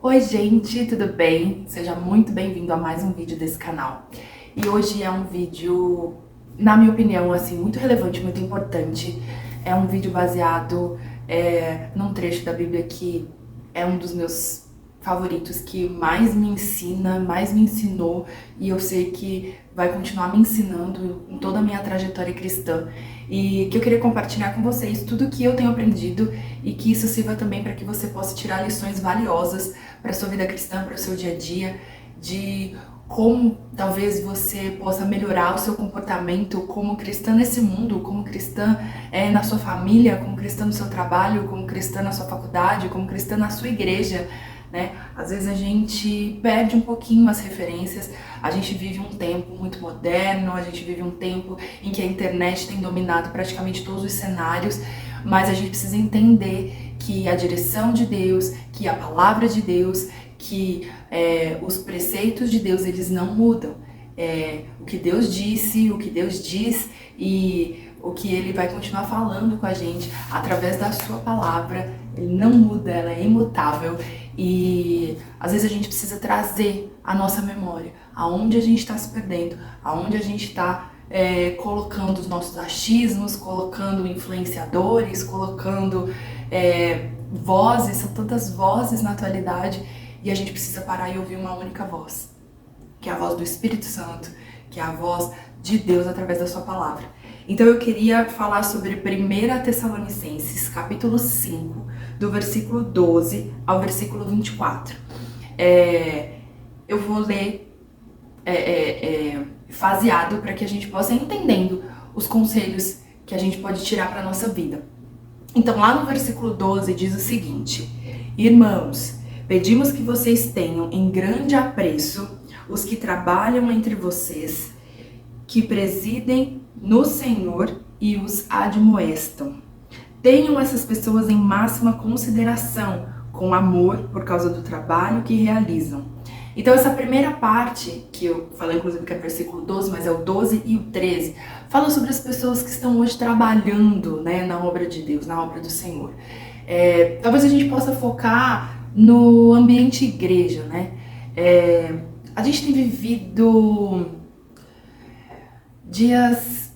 Oi gente, tudo bem? Seja muito bem-vindo a mais um vídeo desse canal. E hoje é um vídeo, na minha opinião, assim, muito relevante, muito importante. É um vídeo baseado num trecho da Bíblia que é um dos meus favoritos, que mais me ensina, mais me ensinou, e eu sei que vai continuar me ensinando em toda a minha trajetória cristã. E que eu queria compartilhar com vocês tudo que eu tenho aprendido e que isso sirva também para que você possa tirar lições valiosas para a sua vida cristã, para o seu dia a dia, de como talvez você possa melhorar o seu comportamento como cristã nesse mundo, como cristã na sua família, como cristã no seu trabalho, como cristã na sua faculdade, como cristã na sua igreja, né? Às vezes a gente perde um pouquinho as referências, a gente vive um tempo muito moderno, a gente vive um tempo em que a internet tem dominado praticamente todos os cenários, mas a gente precisa entender que a direção de Deus, que a palavra de Deus, que os preceitos de Deus, eles não mudam. O que Deus disse, o que Deus diz e o que Ele vai continuar falando com a gente através da sua palavra, Ele não muda, ela é imutável. E às vezes a gente precisa trazer a nossa memória, aonde a gente está se perdendo, aonde a gente está colocando os nossos achismos, colocando influenciadores, colocando vozes, são tantas vozes na atualidade, e a gente precisa parar e ouvir uma única voz, que é a voz do Espírito Santo, que é a voz de Deus através da sua palavra. Então eu queria falar sobre 1 Tessalonicenses, capítulo 5, do versículo 12 ao versículo 24. Eu vou ler faseado para que a gente possa ir entendendo os conselhos que a gente pode tirar para a nossa vida. Então lá no versículo 12 diz o seguinte: Irmãos, pedimos que vocês tenham em grande apreço os que trabalham entre vocês, que presidem no Senhor e os admoestam. Tenham essas pessoas em máxima consideração, com amor por causa do trabalho que realizam. Então essa primeira parte, que eu falei inclusive que é o versículo 12, mas é o 12 e o 13, fala sobre as pessoas que estão hoje trabalhando, né, na obra de Deus, na obra do Senhor. Talvez a gente possa focar no ambiente igreja, né? A gente tem vivido dias,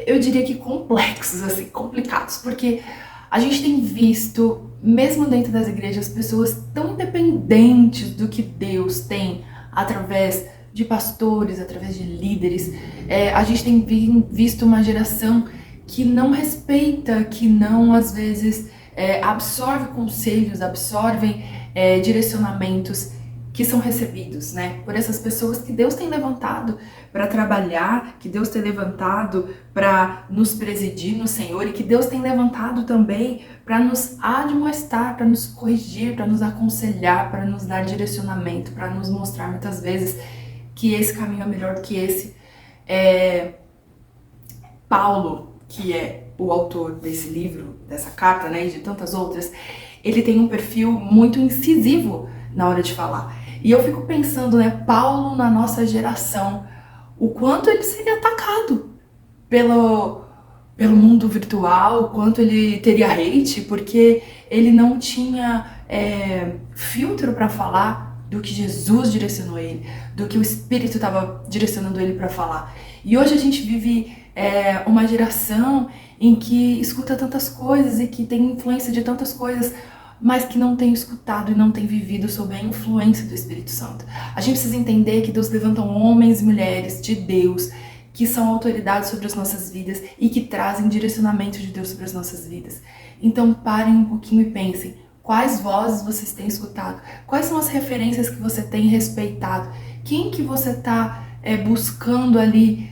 eu diria que complexos, assim, complicados, porque a gente tem visto, mesmo dentro das igrejas, pessoas tão independentes do que Deus tem através de pastores, através de líderes. A gente tem visto uma geração que não respeita, que não, às vezes, absorve conselhos, absorvem direcionamentos que são recebidos, né, por essas pessoas que Deus tem levantado para trabalhar, que Deus tem levantado para nos presidir no Senhor e que Deus tem levantado também para nos admoestar, para nos corrigir, para nos aconselhar, para nos dar direcionamento, para nos mostrar muitas vezes que esse caminho é melhor que esse. Paulo, que é o autor desse livro, dessa carta, né, e de tantas outras, ele tem um perfil muito incisivo na hora de falar. E eu fico pensando, né, Paulo na nossa geração, o quanto ele seria atacado pelo mundo virtual, o quanto ele teria hate, porque ele não tinha filtro para falar do que Jesus direcionou ele, do que o Espírito estava direcionando ele para falar. E hoje a gente vive uma geração em que escuta tantas coisas e que tem influência de tantas coisas, mas que não tem escutado e não tem vivido sob a influência do Espírito Santo. A gente precisa entender que Deus levanta homens e mulheres de Deus que são autoridades sobre as nossas vidas e que trazem direcionamento de Deus sobre as nossas vidas. Então parem um pouquinho e pensem, quais vozes vocês têm escutado? Quais são as referências que você tem respeitado? Quem que você está buscando ali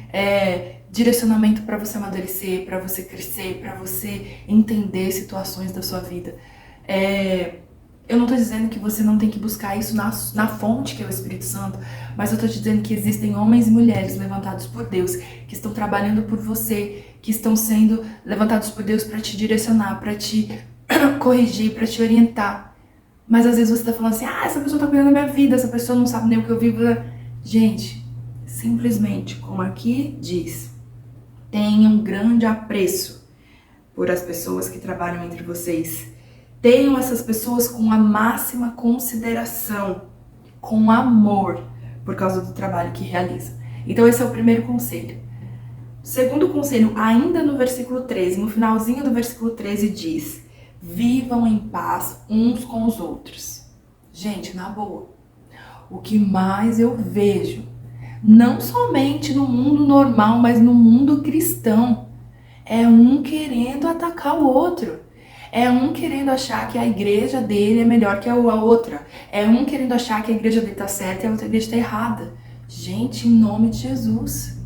direcionamento para você amadurecer, para você crescer, para você entender situações da sua vida? Eu não estou dizendo que você não tem que buscar isso na fonte, que é o Espírito Santo, mas eu estou te dizendo que existem homens e mulheres levantados por Deus, que estão trabalhando por você, que estão sendo levantados por Deus para te direcionar, para te corrigir, para te orientar. Mas às vezes você está falando assim, essa pessoa está cuidando da minha vida, essa pessoa não sabe nem o que eu vivo. Gente, simplesmente, como aqui diz, tenham grande apreço por as pessoas que trabalham entre vocês, Tenham essas pessoas com a máxima consideração, com amor, por causa do trabalho que realizam. Então esse é o primeiro conselho. O segundo conselho, ainda no versículo 13, no finalzinho do versículo 13 diz: vivam em paz uns com os outros. Gente, na boa, o que mais eu vejo, não somente no mundo normal, mas no mundo cristão, é um querendo atacar o outro. É um querendo achar que a igreja dele é melhor que a outra. É um querendo achar que a igreja dele tá certa e a outra igreja tá errada. Gente, em nome de Jesus.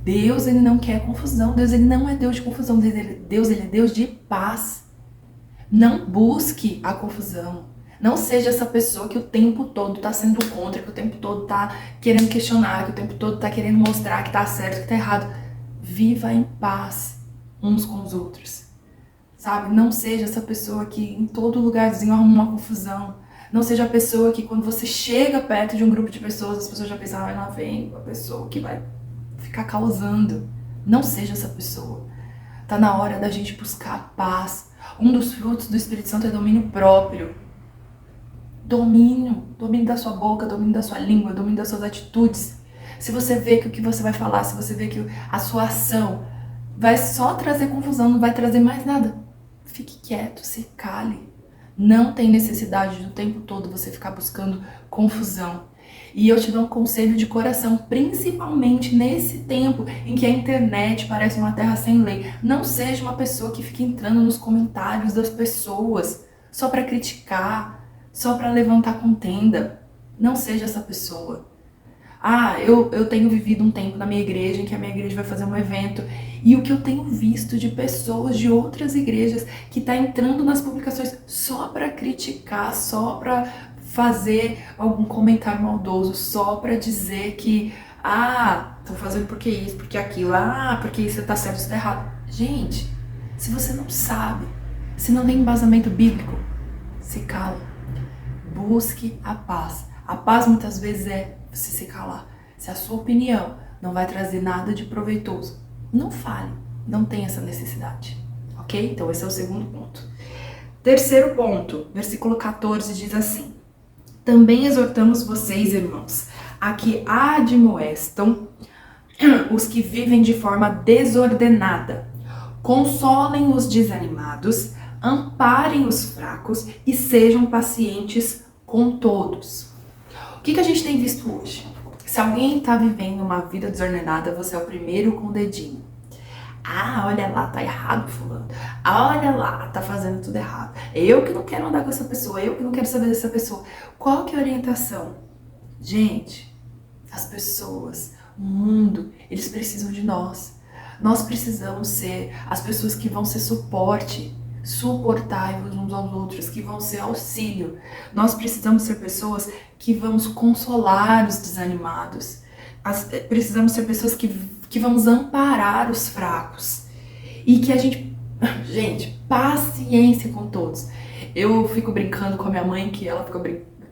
Deus, ele não quer confusão. Deus, ele não é Deus de confusão. Deus, ele é Deus de paz. Não busque a confusão. Não seja essa pessoa que o tempo todo tá sendo contra, que o tempo todo tá querendo questionar, que o tempo todo tá querendo mostrar que tá certo, que tá errado. Viva em paz uns com os outros. Sabe? Não seja essa pessoa que em todo lugarzinho arruma uma confusão. Não seja a pessoa que quando você chega perto de um grupo de pessoas, as pessoas já pensam, ah, lá vem a pessoa que vai ficar causando. Não seja essa pessoa. Tá na hora da gente buscar a paz. Um dos frutos do Espírito Santo é domínio próprio. Domínio da sua boca, domínio da sua língua, domínio das suas atitudes. Se você vê que o que você vai falar, se você vê que a sua ação vai só trazer confusão, não vai trazer mais nada, fique quieto, se cale. Não tem necessidade do tempo todo você ficar buscando confusão. E eu te dou um conselho de coração, principalmente nesse tempo em que a internet parece uma terra sem lei. Não seja uma pessoa que fica entrando nos comentários das pessoas só para criticar, só para levantar contenda. Não seja essa pessoa. Ah, eu tenho vivido um tempo na minha igreja em que a minha igreja vai fazer um evento e o que eu tenho visto de pessoas de outras igrejas que tá entrando nas publicações só para criticar, só para fazer algum comentário maldoso, só para dizer que tô fazendo porque isso, porque aquilo, porque isso tá certo, isso tá errado. Gente, se você não sabe, se não tem embasamento bíblico, se cala. Busque a paz. A paz muitas vezes é você se calar. Se a sua opinião não vai trazer nada de proveitoso, não fale. Não tem essa necessidade. Ok? Então esse é o segundo ponto. Terceiro ponto, versículo 14 diz assim: também exortamos vocês, irmãos, a que admoestam os que vivem de forma desordenada. Consolem os desanimados, amparem os fracos e sejam pacientes com todos. O que a gente tem visto hoje? Se alguém tá vivendo uma vida desordenada, você é o primeiro com o dedinho. Olha lá, tá errado fulano. Olha lá, tá fazendo tudo errado. Eu que não quero andar com essa pessoa, eu que não quero saber dessa pessoa. Qual que é a orientação? Gente, as pessoas, o mundo, eles precisam de nós. Nós precisamos ser as pessoas que vão ser suporte, suportai-vos uns aos outros, que vão ser auxílio. Nós precisamos ser pessoas que vamos consolar os desanimados. Precisamos ser pessoas que vamos amparar os fracos. E que a gente, paciência com todos. Eu fico brincando com a minha mãe, que ela fica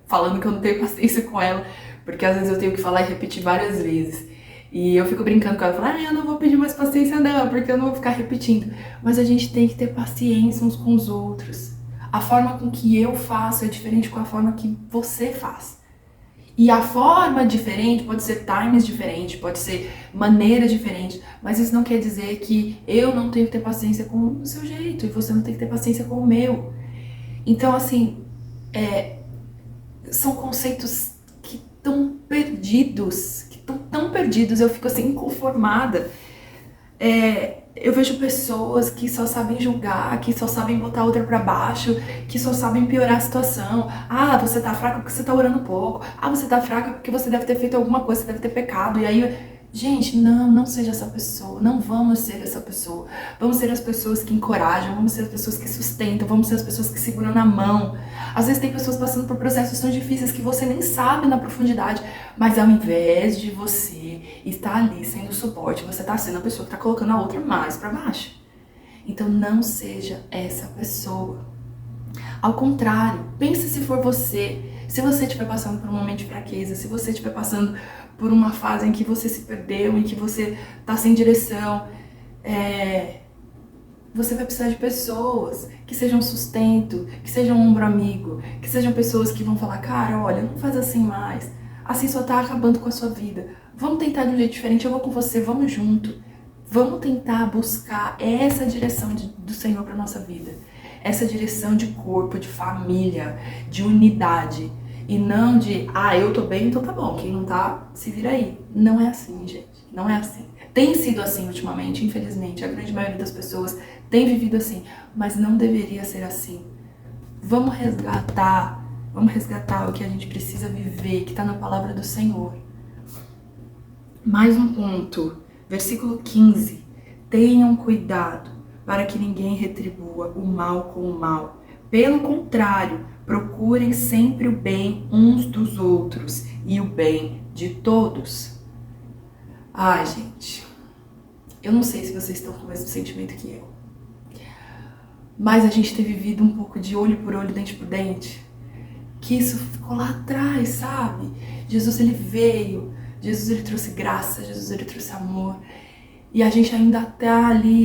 falando que eu não tenho paciência com ela, porque às vezes eu tenho que falar e repetir várias vezes. E eu fico brincando com ela, falando, eu não vou pedir mais paciência não, porque eu não vou ficar repetindo. Mas a gente tem que ter paciência uns com os outros. A forma com que eu faço é diferente com a forma que você faz. E a forma diferente pode ser times diferentes, pode ser maneira diferente, mas isso não quer dizer que eu não tenho que ter paciência com o seu jeito e você não tem que ter paciência com o meu. Então, assim, são conceitos que estão perdidos, tão perdidos, eu fico assim inconformada. Eu vejo pessoas que só sabem julgar, que só sabem botar outra pra baixo, que só sabem piorar a situação. Você tá fraca porque você tá orando pouco. Você tá fraca porque você deve ter feito alguma coisa, você deve ter pecado. E aí, gente, não seja essa pessoa. Não vamos ser essa pessoa. Vamos ser as pessoas que encorajam, vamos ser as pessoas que sustentam, vamos ser as pessoas que seguram na mão. Às vezes tem pessoas passando por processos tão difíceis que você nem sabe na profundidade, mas ao invés de você estar ali sendo suporte, você está sendo a pessoa que está colocando a outra mais para baixo. Então não seja essa pessoa. Ao contrário, pense se for você. Se você estiver passando por um momento de fraqueza, se você estiver passando por uma fase em que você se perdeu, em que você está sem direção, Você vai precisar de pessoas que sejam sustento, que sejam um ombro amigo, que sejam pessoas que vão falar, cara, olha, não faz assim mais. Assim só tá acabando com a sua vida. Vamos tentar de um jeito diferente, eu vou com você, vamos junto. Vamos tentar buscar essa direção do Senhor para nossa vida. Essa direção de corpo, de família, de unidade. E não de, eu tô bem, então tá bom. Quem não tá, se vira aí. Não é assim, gente. Não é assim. Tem sido assim ultimamente, infelizmente. A grande maioria das pessoas tem vivido assim. Mas não deveria ser assim. Vamos resgatar o que a gente precisa viver, que tá na palavra do Senhor. Mais um ponto. Versículo 15. Tenham cuidado para que ninguém retribua o mal com o mal. Pelo contrário, procurem sempre o bem uns dos outros e o bem de todos. Ai, gente, eu não sei se vocês estão com o mesmo sentimento que eu, mas a gente tem vivido um pouco de olho por olho, dente por dente, que isso ficou lá atrás, sabe? Jesus, ele veio, Jesus, ele trouxe graça, Jesus, ele trouxe amor, e a gente ainda tá ali,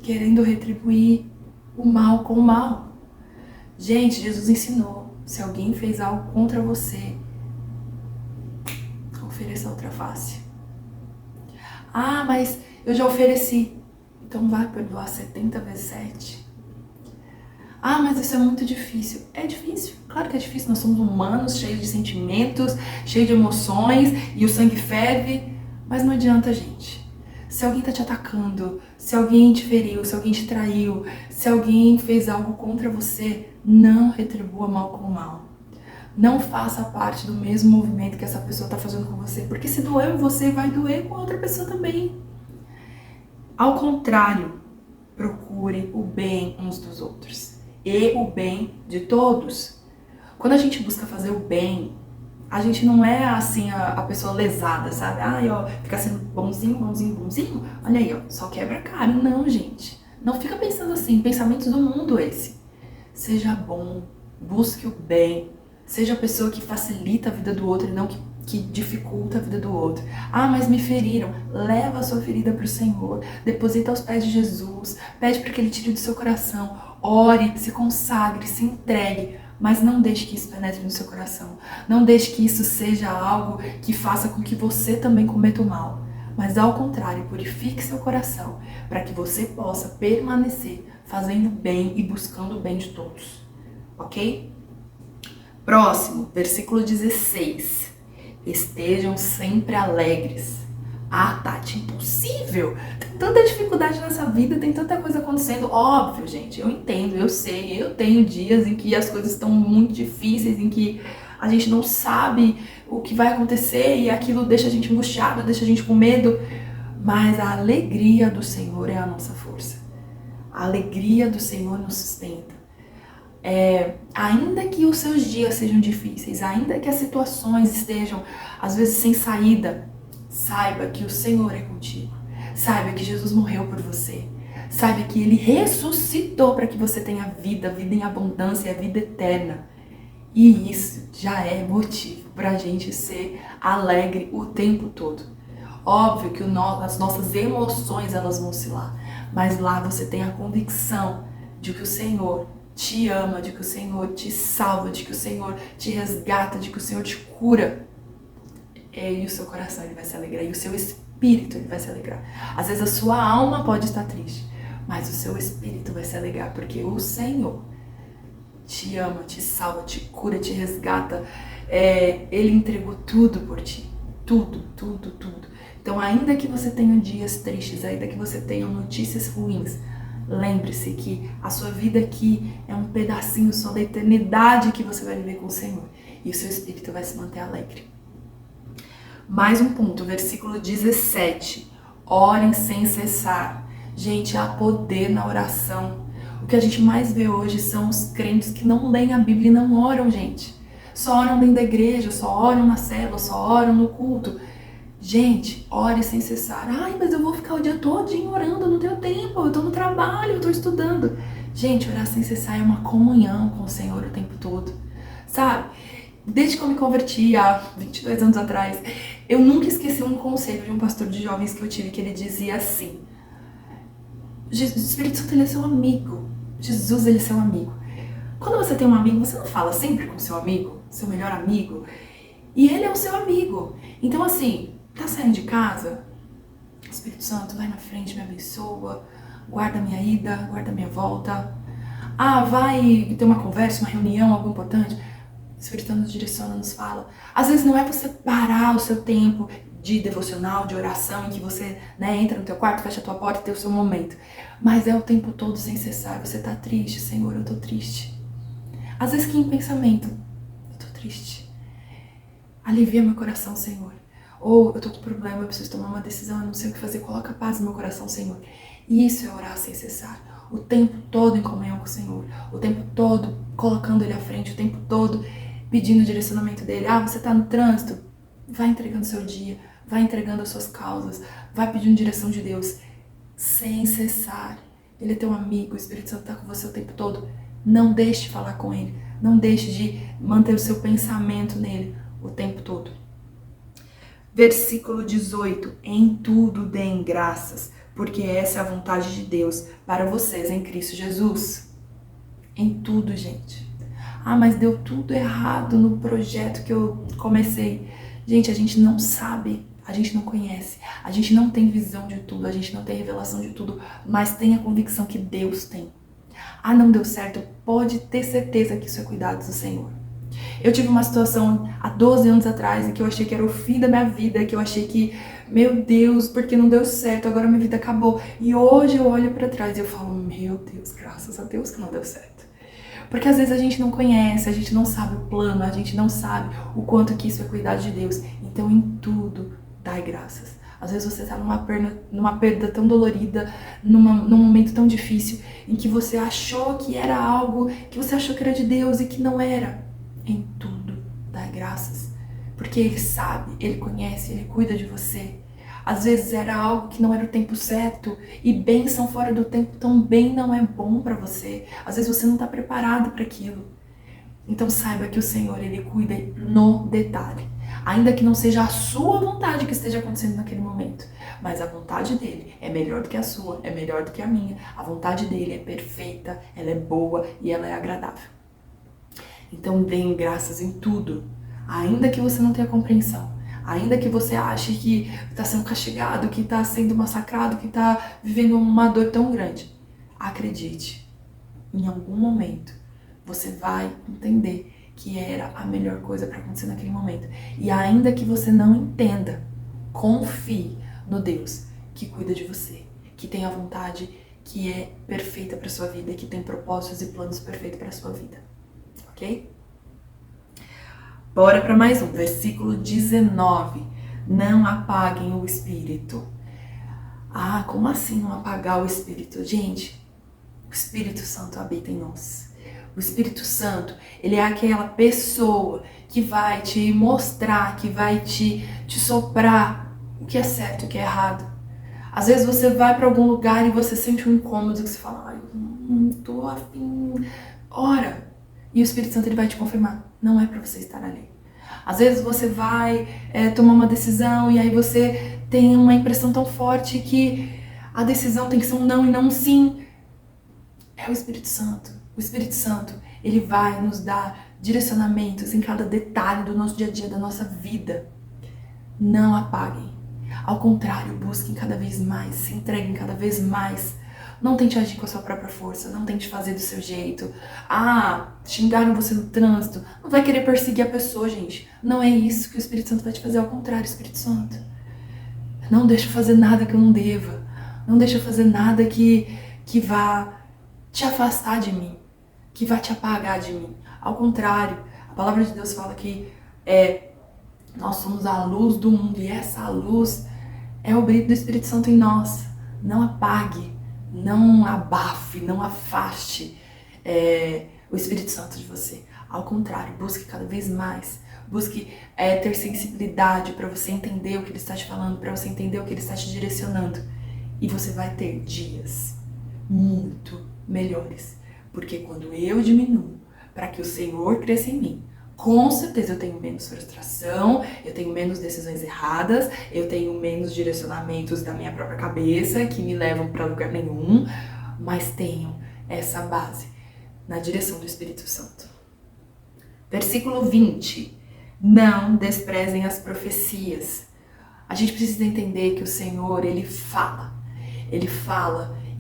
querendo retribuir o mal com o mal. Gente, Jesus ensinou, se alguém fez algo contra você, ofereça outra face. Mas eu já ofereci. Então vai perdoar 70 vezes 7. Mas isso é muito difícil. É difícil, claro que é difícil. Nós somos humanos, cheios de sentimentos, cheios de emoções, e o sangue ferve. Mas não adianta, gente. Se alguém tá te atacando, se alguém te feriu, se alguém te traiu, se alguém fez algo contra você, não retribua mal com mal. Não faça parte do mesmo movimento que essa pessoa tá fazendo com você, porque se doeu em você, vai doer com outra pessoa também. Ao contrário, procure o bem uns dos outros e o bem de todos. Quando a gente busca fazer o bem, a gente não é assim a pessoa lesada, sabe? Fica sendo bonzinho. Olha aí, só quebra a cara. Não, gente. Não fica pensando assim, pensamentos do mundo esse. Seja bom, busque o bem, seja a pessoa que facilita a vida do outro e não que dificulta a vida do outro. Mas me feriram. Leva a sua ferida para o Senhor, deposita aos pés de Jesus, pede para que Ele tire do seu coração, ore, se consagre, se entregue, mas não deixe que isso penetre no seu coração. Não deixe que isso seja algo que faça com que você também cometa o mal. Mas ao contrário, purifique seu coração para que você possa permanecer fazendo bem e buscando o bem de todos. Ok? Próximo, versículo 16. Estejam sempre alegres. Tati, impossível. Tem tanta dificuldade nessa vida, tem tanta coisa acontecendo. Óbvio, gente, eu entendo, eu sei. Eu tenho dias em que as coisas estão muito difíceis, em que a gente não sabe o que vai acontecer e aquilo deixa a gente angustiado, deixa a gente com medo. Mas a alegria do Senhor é a nossa força. A alegria do Senhor nos sustenta. Ainda que os seus dias sejam difíceis, ainda que as situações estejam, às vezes, sem saída, saiba que o Senhor é contigo. Saiba que Jesus morreu por você. Saiba que Ele ressuscitou para que você tenha vida em abundância, a vida eterna. E isso já é motivo para a gente ser alegre o tempo todo. Óbvio que as nossas emoções, elas vão oscilar. Mas lá você tem a convicção de que o Senhor te ama, de que o Senhor te salva, de que o Senhor te resgata, de que o Senhor te cura. E o seu coração, ele vai se alegrar, e o seu espírito, ele vai se alegrar. Às vezes a sua alma pode estar triste, mas o seu espírito vai se alegrar, porque o Senhor te ama, te salva, te cura, te resgata. Ele entregou tudo por ti. Tudo. Então, ainda que você tenha dias tristes, ainda que você tenha notícias ruins, lembre-se que a sua vida aqui é um pedacinho só da eternidade que você vai viver com o Senhor. E o seu espírito vai se manter alegre. Mais um ponto, versículo 17. Orem sem cessar. Gente, há poder na oração. O que a gente mais vê hoje são os crentes que não leem a Bíblia e não oram, gente. Só oram dentro da igreja, só oram na célula, só oram no culto. Gente, ore sem cessar. Mas eu vou ficar o dia todinho orando, eu não tenho tempo, eu tô no trabalho, eu tô estudando. Gente, orar sem cessar é uma comunhão com o Senhor o tempo todo, sabe? Desde que eu me converti há 22 anos atrás, eu nunca esqueci um conselho de um pastor de jovens que eu tive, que ele dizia assim: O Espírito Santo, ele é seu amigo. Jesus, ele é seu amigo. Quando você tem um amigo, você não fala sempre com seu amigo, seu melhor amigo, e ele é o seu amigo. Então assim, tá saindo de casa, Espírito Santo, vai na frente, me abençoa, guarda minha ida, guarda minha volta. Ah, vai ter uma conversa, uma reunião, algo importante. O Espírito Santo nos direciona, nos fala. Às vezes não é você parar o seu tempo de devocional, de oração, em que você, né, entra no teu quarto, fecha a tua porta e tem o seu momento. Mas é o tempo todo sem cessar. Você tá triste, Senhor, eu tô triste. Às vezes que em pensamento, eu tô triste. Alivia meu coração, Senhor. Ou eu tô com problema, eu preciso tomar uma decisão, eu não sei o que fazer. Coloca paz no meu coração, Senhor. E isso é orar sem cessar. O tempo todo em comunhão com o Senhor. O tempo todo colocando Ele à frente. O tempo todo pedindo o direcionamento dEle. Ah, você tá no trânsito? Vai entregando seu dia. Vai entregando as suas causas. Vai pedindo direção de Deus. Sem cessar. Ele é teu amigo. O Espírito Santo tá com você o tempo todo. Não deixe de falar com Ele. Não deixe de manter o seu pensamento nele o tempo todo. Versículo 18. Em tudo deem graças, porque essa é a vontade de Deus para vocês em Cristo Jesus. Em tudo, gente. Ah, mas deu tudo errado no projeto que eu comecei. Gente, a gente não sabe, a gente não conhece, a gente não tem visão de tudo, a gente não tem revelação de tudo, mas tem a convicção que Deus tem. Ah, não deu certo, pode ter certeza que isso é cuidado do Senhor. Eu tive uma situação há 12 anos atrás em que eu achei que era o fim da minha vida, que eu achei que, meu Deus, porque não deu certo, agora minha vida acabou. E hoje eu olho pra trás e eu falo, meu Deus, graças a Deus que não deu certo. Porque às vezes a gente não conhece, a gente não sabe o plano, a gente não sabe o quanto que isso é cuidado de Deus. Então em tudo, dai graças. Às vezes você está numa perda tão dolorida, num momento tão difícil, em que você achou que era algo, que você achou que era de Deus e que não era. Em tudo, dá graças. Porque Ele sabe, Ele conhece, Ele cuida de você. Às vezes era algo que não era o tempo certo, e bênção fora do tempo também não é bom para você. Às vezes você não está preparado para aquilo. Então saiba que o Senhor, Ele cuida no detalhe. Ainda que não seja a sua vontade que esteja acontecendo naquele momento. Mas a vontade dEle é melhor do que a sua, é melhor do que a minha. A vontade dEle é perfeita, ela é boa e ela é agradável. Então deem graças em tudo. Ainda que você não tenha compreensão. Ainda que você ache que está sendo castigado, que está sendo massacrado, que está vivendo uma dor tão grande. Acredite, em algum momento você vai entender que era a melhor coisa para acontecer naquele momento. E ainda que você não entenda, confie no Deus que cuida de você, que tem a vontade que é perfeita para sua vida, que tem propósitos e planos perfeitos para sua vida. Ok? Bora para mais um, versículo 19. Não apaguem o Espírito. Ah, como assim não apagar o Espírito? Gente, o Espírito Santo habita em nós. O Espírito Santo, ele é aquela pessoa que vai te mostrar, que vai te soprar o que é certo e o que é errado. Às vezes você vai para algum lugar e você sente um incômodo que você fala, ai, não tô afim. Ora, e o Espírito Santo, ele vai te confirmar, não é para você estar ali. Às vezes você vai tomar uma decisão e aí você tem uma impressão tão forte que a decisão tem que ser um não e não um sim. É o Espírito Santo. O Espírito Santo, ele vai nos dar direcionamentos em cada detalhe do nosso dia a dia, da nossa vida. Não apaguem. Ao contrário, busquem cada vez mais, se entreguem cada vez mais. Não tente agir com a sua própria força, não tente fazer do seu jeito. Ah, xingaram você no trânsito. Não vai querer perseguir a pessoa, gente. Não é isso que o Espírito Santo vai te fazer, ao contrário, Espírito Santo. Não deixa eu fazer nada que eu não deva. Não deixa eu fazer nada que vá te afastar de mim, que vá te apagar de mim. Ao contrário, a palavra de Deus fala que nós somos a luz do mundo e essa luz é o brilho do Espírito Santo em nós. Não apague, não abafe, não afaste o Espírito Santo de você. Ao contrário, busque cada vez mais. Busque ter sensibilidade para você entender o que Ele está te falando, para você entender o que Ele está te direcionando. E você vai ter dias muito melhores. Porque quando eu diminuo para que o Senhor cresça em mim, Com certeza eu tenho menos frustração, eu tenho menos decisões erradas, eu tenho menos direcionamentos da minha própria cabeça que me levam para lugar nenhum, mas tenho essa base na direção do Espírito Santo. Versículo 20. Não desprezem as profecias. A gente precisa entender que o Senhor, Ele fala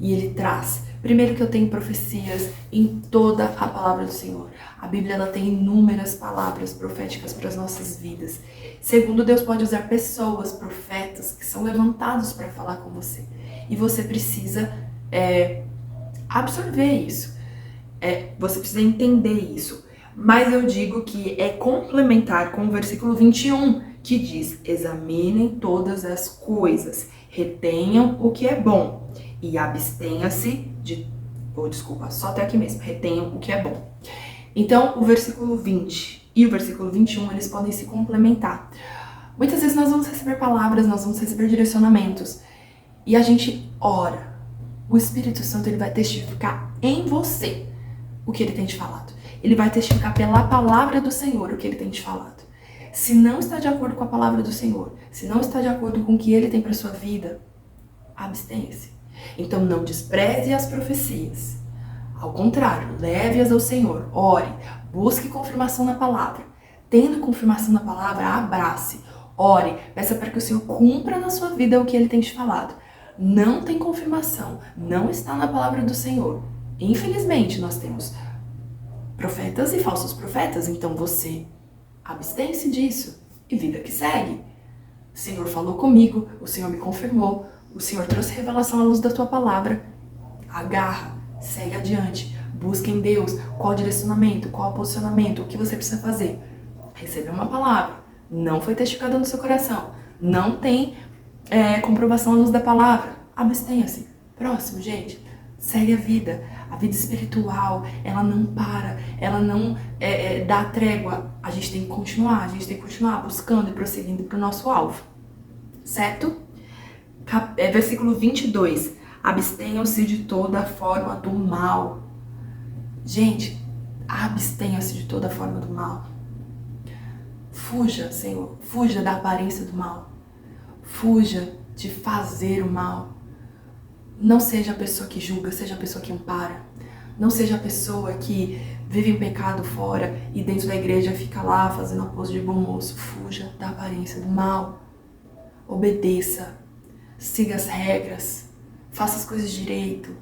e Ele traz. Primeiro que eu tenho profecias em toda a palavra do Senhor. A Bíblia ela tem inúmeras palavras proféticas para as nossas vidas. Segundo, Deus pode usar pessoas, profetas, que são levantados para falar com você. E você precisa absorver isso. Você precisa entender isso. Mas eu digo que é complementar com o versículo 21, que diz: examinem todas as coisas, retenham o que é bom e abstenha-se de... só até aqui mesmo, retenham o que é bom. Então, o versículo 20 e o versículo 21, eles podem se complementar. Muitas vezes nós vamos receber palavras, nós vamos receber direcionamentos, e a gente ora. O Espírito Santo, ele vai testificar em você o que ele tem te falado. Ele vai testificar pela palavra do Senhor o que ele tem te falado. Se não está de acordo com a palavra do Senhor, se não está de acordo com o que ele tem para sua vida, abstenha-se. Então não despreze as profecias. Ao contrário, leve-as ao Senhor, ore, busque confirmação na palavra. Tendo confirmação na palavra, abrace, ore, peça para que o Senhor cumpra na sua vida o que ele tem te falado. Não tem confirmação, não está na palavra do Senhor. Infelizmente, nós temos profetas e falsos profetas, então você abstém-se disso e vida que segue. O Senhor falou comigo, o Senhor me confirmou, o Senhor trouxe revelação à luz da tua palavra. Agarra, segue adiante, busca em Deus qual o direcionamento, qual o posicionamento, o que você precisa fazer. Recebeu uma palavra, não foi testificada no seu coração, não tem comprovação à luz da palavra, abstenha-se. Próximo, gente. Segue a vida espiritual, ela não para, ela não dá trégua. A gente tem que continuar buscando e prosseguindo para o nosso alvo, certo? Versículo 22, abstenham-se de toda forma do mal. Gente, abstenha-se de toda forma do mal. Fuja, Senhor, fuja da aparência do mal, fuja de fazer o mal. Não seja a pessoa que julga, seja a pessoa que ampara. Não seja a pessoa que vive em pecado fora e dentro da igreja fica lá fazendo a pose de bom moço. Fuja da aparência do mal. Obedeça. Siga as regras. Faça as coisas direito.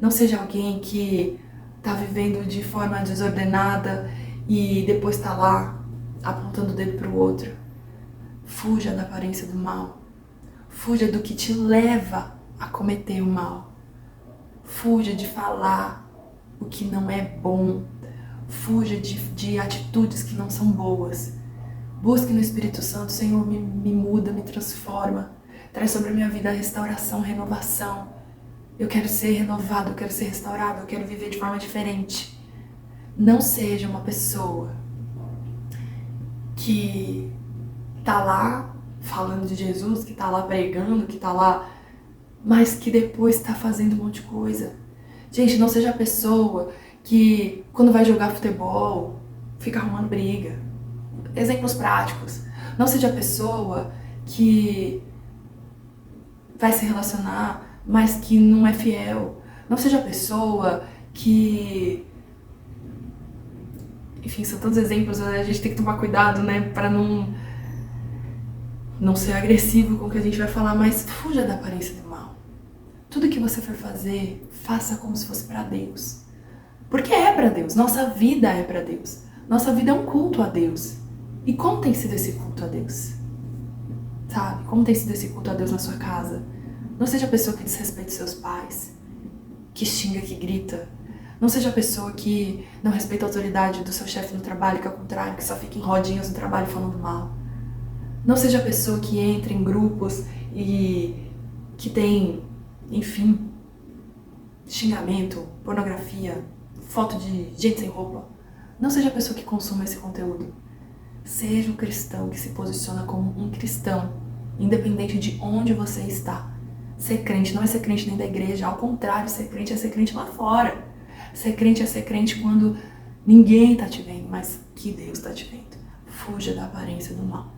Não seja alguém que está vivendo de forma desordenada e depois está lá apontando o dedo para o outro. Fuja da aparência do mal. Fuja do que te leva a cometer o mal. Fuja de falar o que não é bom. Fuja de atitudes que não são boas. Busque no Espírito Santo: Senhor, me muda, me transforma. Traz sobre a minha vida a restauração, renovação. Eu quero ser renovado, eu quero ser restaurado, eu quero viver de forma diferente. Não seja uma pessoa que tá lá falando de Jesus, que tá lá pregando, que tá lá, mas que depois está fazendo um monte de coisa. Gente, não seja a pessoa que, quando vai jogar futebol, fica arrumando briga. Exemplos práticos. Não seja a pessoa que vai se relacionar, mas que não é fiel. Não seja a pessoa que... Enfim, são todos exemplos, a gente tem que tomar cuidado, né, para não ser agressivo com o que a gente vai falar, mas fuja da aparência do mal. Tudo que você for fazer, faça como se fosse para Deus. Porque é para Deus, nossa vida é para Deus. Nossa vida é um culto a Deus. E como tem sido esse culto a Deus? Sabe? Como tem sido esse culto a Deus na sua casa? Não seja a pessoa que desrespeita os seus pais, que xinga, que grita. Não seja a pessoa que não respeita a autoridade do seu chefe no trabalho, que é o contrário, que só fica em rodinhas no trabalho falando mal. Não seja a pessoa que entra em grupos e que tem, enfim, xingamento, pornografia, foto de gente sem roupa. Não seja a pessoa que consome esse conteúdo. Seja um cristão que se posiciona como um cristão, independente de onde você está. Ser crente não é ser crente dentro da igreja, ao contrário, ser crente é ser crente lá fora. Ser crente é ser crente quando Ninguém tá te vendo, mas que Deus tá te vendo. Fuja da aparência do mal.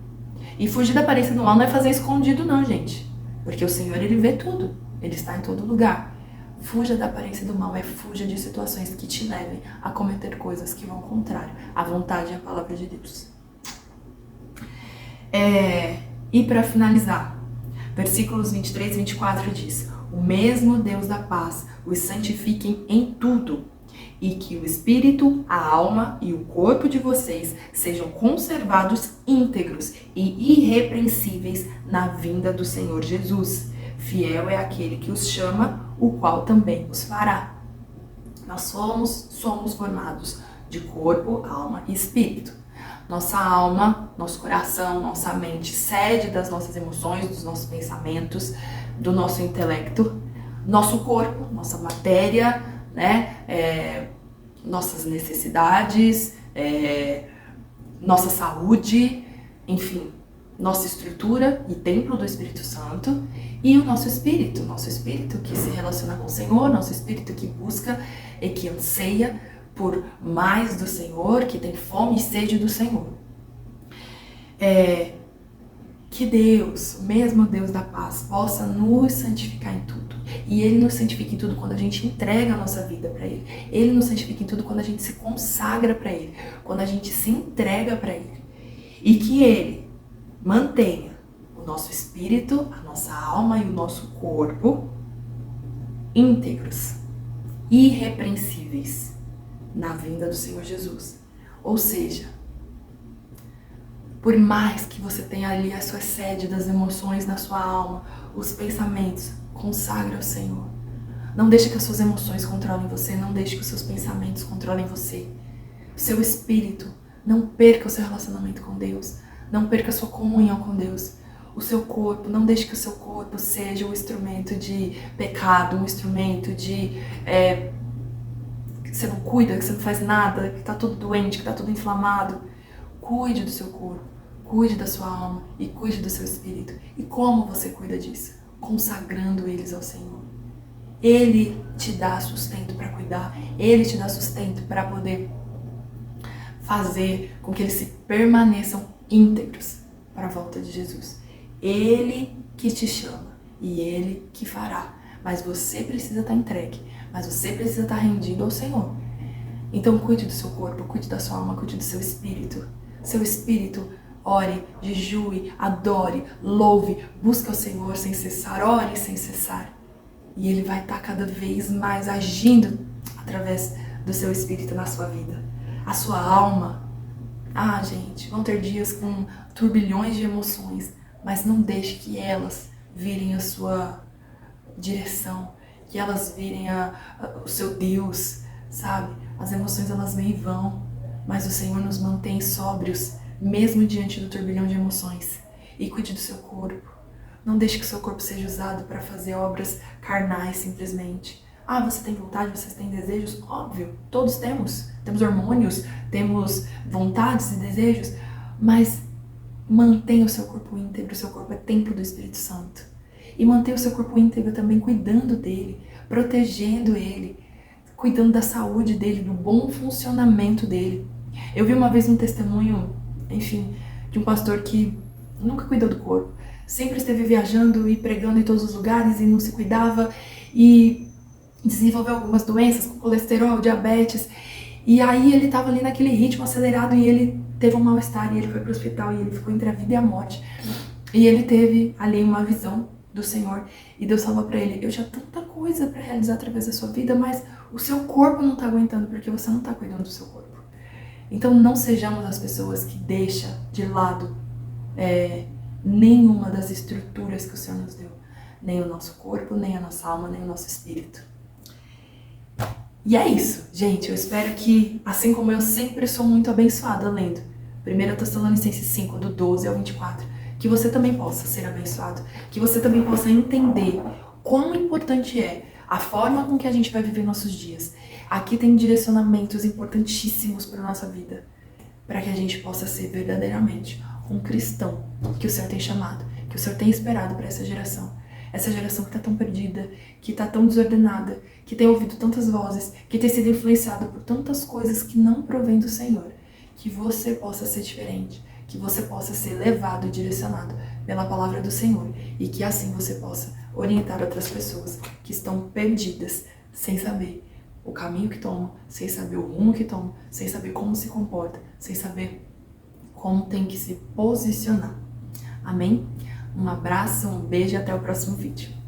E fugir da aparência do mal não é fazer escondido não, gente. Porque o Senhor, Ele vê tudo. Ele está em todo lugar. Fuja da aparência do mal, fuja de situações que te levem a cometer coisas que vão ao contrário à vontade e à palavra de Deus. E para finalizar, versículos 23 e 24 diz: o mesmo Deus da paz os santifiquem em tudo, e que o espírito, a alma e o corpo de vocês sejam conservados íntegros e irrepreensíveis na vinda do Senhor Jesus. Fiel é aquele que os chama, o qual também os fará. Nós somos formados de corpo, alma e espírito. Nossa alma, nosso coração, nossa mente, sede das nossas emoções, dos nossos pensamentos, do nosso intelecto. Nosso corpo, nossa matéria, né? Nossas necessidades, nossa saúde, enfim, nossa estrutura e templo do Espírito Santo, e o nosso espírito que se relaciona com o Senhor, nosso espírito que busca e que anseia por mais do Senhor, que tem fome e sede do Senhor. Que Deus, o mesmo Deus da paz, possa nos santificar em tudo. E Ele nos santifica em tudo quando a gente entrega a nossa vida para Ele. Ele nos santifica em tudo quando a gente se consagra para Ele, quando a gente se entrega para Ele. E que Ele mantenha o nosso espírito, a nossa alma e o nosso corpo íntegros, irrepreensíveis na vinda do Senhor Jesus. Ou seja, por mais que você tenha ali a sua sede das emoções na sua alma, os pensamentos, consagre ao Senhor. Não deixe que as suas emoções controlem você, não deixe que os seus pensamentos controlem você. O seu espírito, não perca o seu relacionamento com Deus, não perca a sua comunhão com Deus. O seu corpo, não deixe que o seu corpo seja um instrumento de pecado, um instrumento de... que você não cuida, que você não faz nada, que tá tudo doente, que tá tudo inflamado. Cuide do seu corpo, cuide da sua alma e cuide do seu espírito. E como você cuida disso? Consagrando eles ao Senhor. Ele te dá sustento para cuidar, Ele te dá sustento para poder fazer com que eles se permaneçam íntegros para a volta de Jesus. Ele que te chama e Ele que fará. Mas você precisa estar entregue, mas você precisa estar rendido ao Senhor. Então cuide do seu corpo, cuide da sua alma, cuide do seu espírito. Seu espírito, ore, jejue, adore, louve, busque o Senhor sem cessar, ore sem cessar. E Ele vai estar cada vez mais agindo através do seu espírito na sua vida. A sua alma, gente, vão ter dias com turbilhões de emoções, mas não deixe que elas virem a sua direção, que elas virem o seu Deus, sabe? As emoções, elas vêm e vão, mas o Senhor nos mantém sóbrios, mesmo diante do turbilhão de emoções. E cuide do seu corpo. Não deixe que o seu corpo seja usado para fazer obras carnais, simplesmente. Você tem vontade, você tem desejos? Óbvio, todos temos. Temos hormônios, temos vontades e desejos, mas mantenha o seu corpo íntegro. O seu corpo é templo do Espírito Santo. E mantenha o seu corpo íntegro também cuidando dele, protegendo ele, cuidando da saúde dele, do bom funcionamento dele. Eu vi uma vez um testemunho, enfim, de um pastor que nunca cuidou do corpo. Sempre esteve viajando e pregando em todos os lugares e não se cuidava e desenvolveu algumas doenças, como colesterol, diabetes. E aí ele estava ali naquele ritmo acelerado e ele teve um mal-estar e ele foi para o hospital e ele ficou entre a vida e a morte. E ele teve ali uma visão do Senhor e Deus falou para ele: eu tinha tanta coisa para realizar através da sua vida, mas o seu corpo não está aguentando porque você não está cuidando do seu corpo. Então não sejamos as pessoas que deixam de lado nenhuma das estruturas que o Senhor nos deu. Nem o nosso corpo, nem a nossa alma, nem o nosso espírito. E é isso, gente. Eu espero que, assim como eu sempre sou muito abençoada lendo 1 Tessalonicenses 5, do 12 ao 24, que você também possa ser abençoado, que você também possa entender quão importante é a forma com que a gente vai viver nossos dias. Aqui tem direcionamentos importantíssimos para a nossa vida, para que a gente possa ser verdadeiramente um cristão que o Senhor tem chamado, que o Senhor tem esperado para essa geração. essa geração que tá tão perdida, que tá tão desordenada, que tem ouvido tantas vozes, que tem sido influenciada por tantas coisas que não provém do Senhor. Que você possa ser diferente, que você possa ser levado e direcionado pela palavra do Senhor e que assim você possa orientar outras pessoas que estão perdidas, sem saber o caminho que tomam, sem saber o rumo que tomam, sem saber como se comporta, sem saber como tem que se posicionar. Amém? Um abraço, um beijo e até o próximo vídeo.